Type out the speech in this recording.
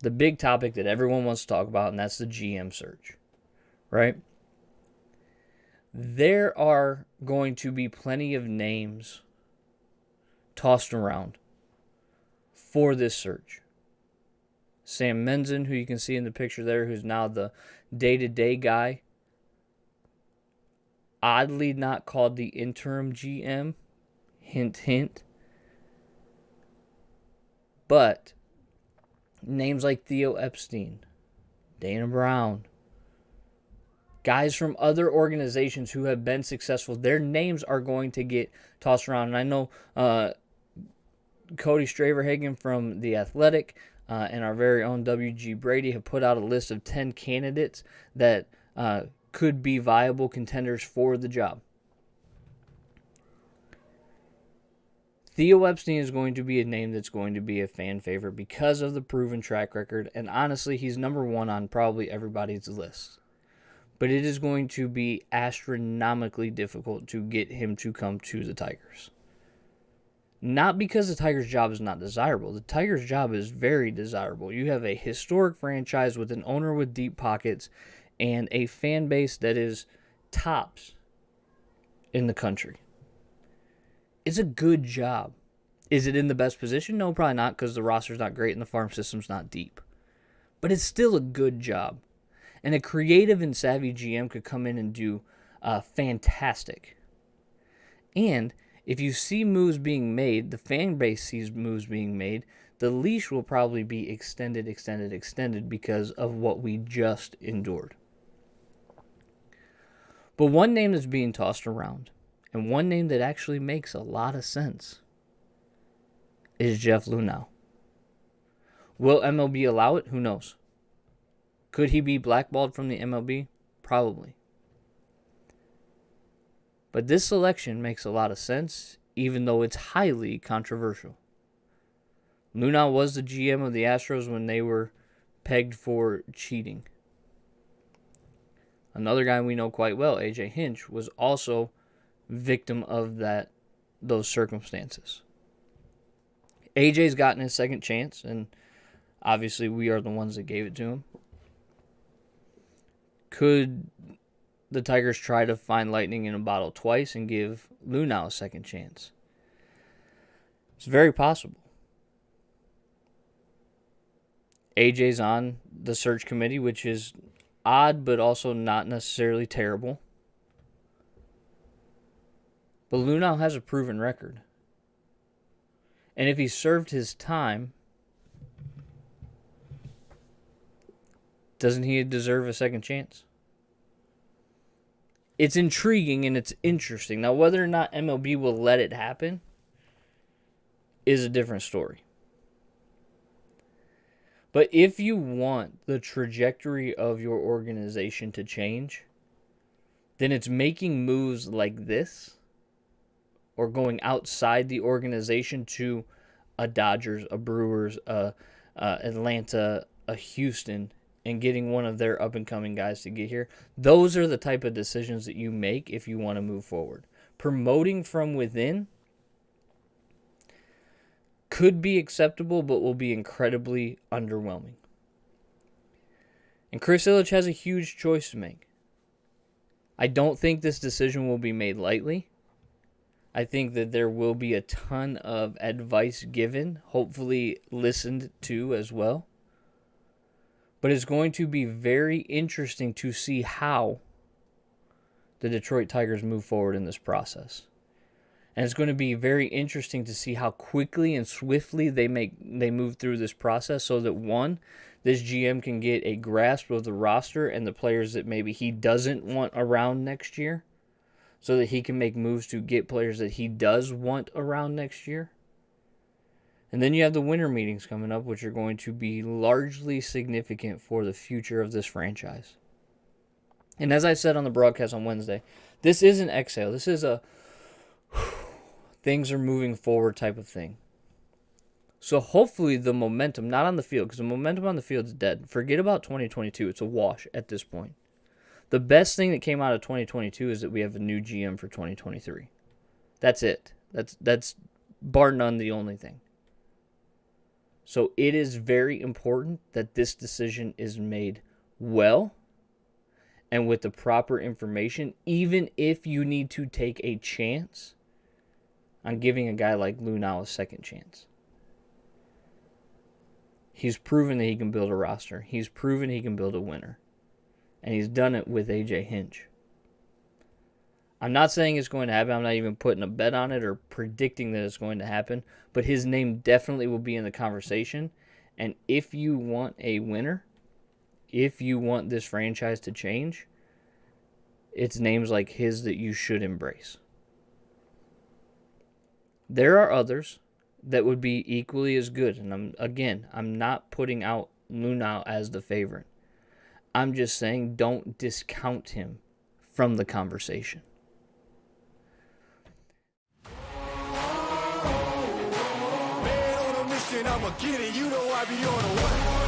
the big topic that everyone wants to talk about, and that's the GM search, right? There are going to be plenty of names tossed around for this search. Sam Menzen, who you can see in the picture there, who's now the day-to-day guy, oddly not called the interim GM, hint, hint. But names like Theo Epstein, Dana Brown, guys from other organizations who have been successful, their names are going to get tossed around. And I know Cody Straverhagen from The Athletic and our very own W.G. Brady have put out a list of 10 candidates that could be viable contenders for the job. Theo Epstein is going to be a name that's going to be a fan favorite because of the proven track record, and honestly, he's number one on probably everybody's list. But it is going to be astronomically difficult to get him to come to the Tigers. Not because the Tigers' job is not desirable. The Tigers' job is very desirable. You have a historic franchise with an owner with deep pockets and a fan base that is tops in the country. It's a good job. Is it in the best position? No, probably not, because the roster's not great and the farm system's not deep. But it's still a good job. And a creative and savvy GM could come in and do fantastic. And if you see moves being made, the fan base sees moves being made, the leash will probably be extended because of what we just endured. But one name that's being tossed around, and one name that actually makes a lot of sense, is Jeff Luhnow. Will MLB allow it? Who knows? Could he be blackballed from the MLB? Probably. But this selection makes a lot of sense, even though it's highly controversial. Luhnow was the GM of the Astros when they were pegged for cheating. Another guy we know quite well, A.J. Hinch, was also victim of those circumstances. AJ's gotten his second chance, and obviously we are the ones that gave it to him. Could the Tigers try to find lightning in a bottle twice and give Luhnow a second chance? It's very possible. AJ's on the search committee, which is odd but also not necessarily terrible. But Luhnow has a proven record. And if he served his time, doesn't he deserve a second chance? It's intriguing and it's interesting. Now, whether or not MLB will let it happen is a different story. But if you want the trajectory of your organization to change, then it's making moves like this, or going outside the organization to a Dodgers, a Brewers, a Atlanta, a Houston, and getting one of their up-and-coming guys to get here. Those are the type of decisions that you make if you want to move forward. Promoting from within could be acceptable, but will be incredibly underwhelming. And Chris Ilitch has a huge choice to make. I don't think this decision will be made lightly. I think that there will be a ton of advice given, hopefully listened to as well. But it's going to be very interesting to see how the Detroit Tigers move forward in this process. And it's going to be very interesting to see how quickly and swiftly they move through this process, so that, one, this GM can get a grasp of the roster and the players that maybe he doesn't want around next year, so that he can make moves to get players that he does want around next year. And then you have the winter meetings coming up, which are going to be largely significant for the future of this franchise. And as I said on the broadcast on Wednesday, this is an exhale. This is a things are moving forward type of thing. So hopefully the momentum, not on the field, because the momentum on the field is dead. Forget about 2022. It's a wash at this point. The best thing that came out of 2022 is that we have a new GM for 2023. That's it. That's bar none the only thing. So it is very important that this decision is made well and with the proper information, even if you need to take a chance on giving a guy like Luhnow a second chance. He's proven that he can build a roster. He's proven he can build a winner. And he's done it with AJ Hinch. I'm not saying it's going to happen. I'm not even putting a bet on it or predicting that it's going to happen. But his name definitely will be in the conversation. And if you want a winner, if you want this franchise to change, it's names like his that you should embrace. There are others that would be equally as good. And I'm not putting out Luhnow as the favorite. I'm just saying don't discount him from the conversation. Man on a mission, I'ma get it. You know I be on a what?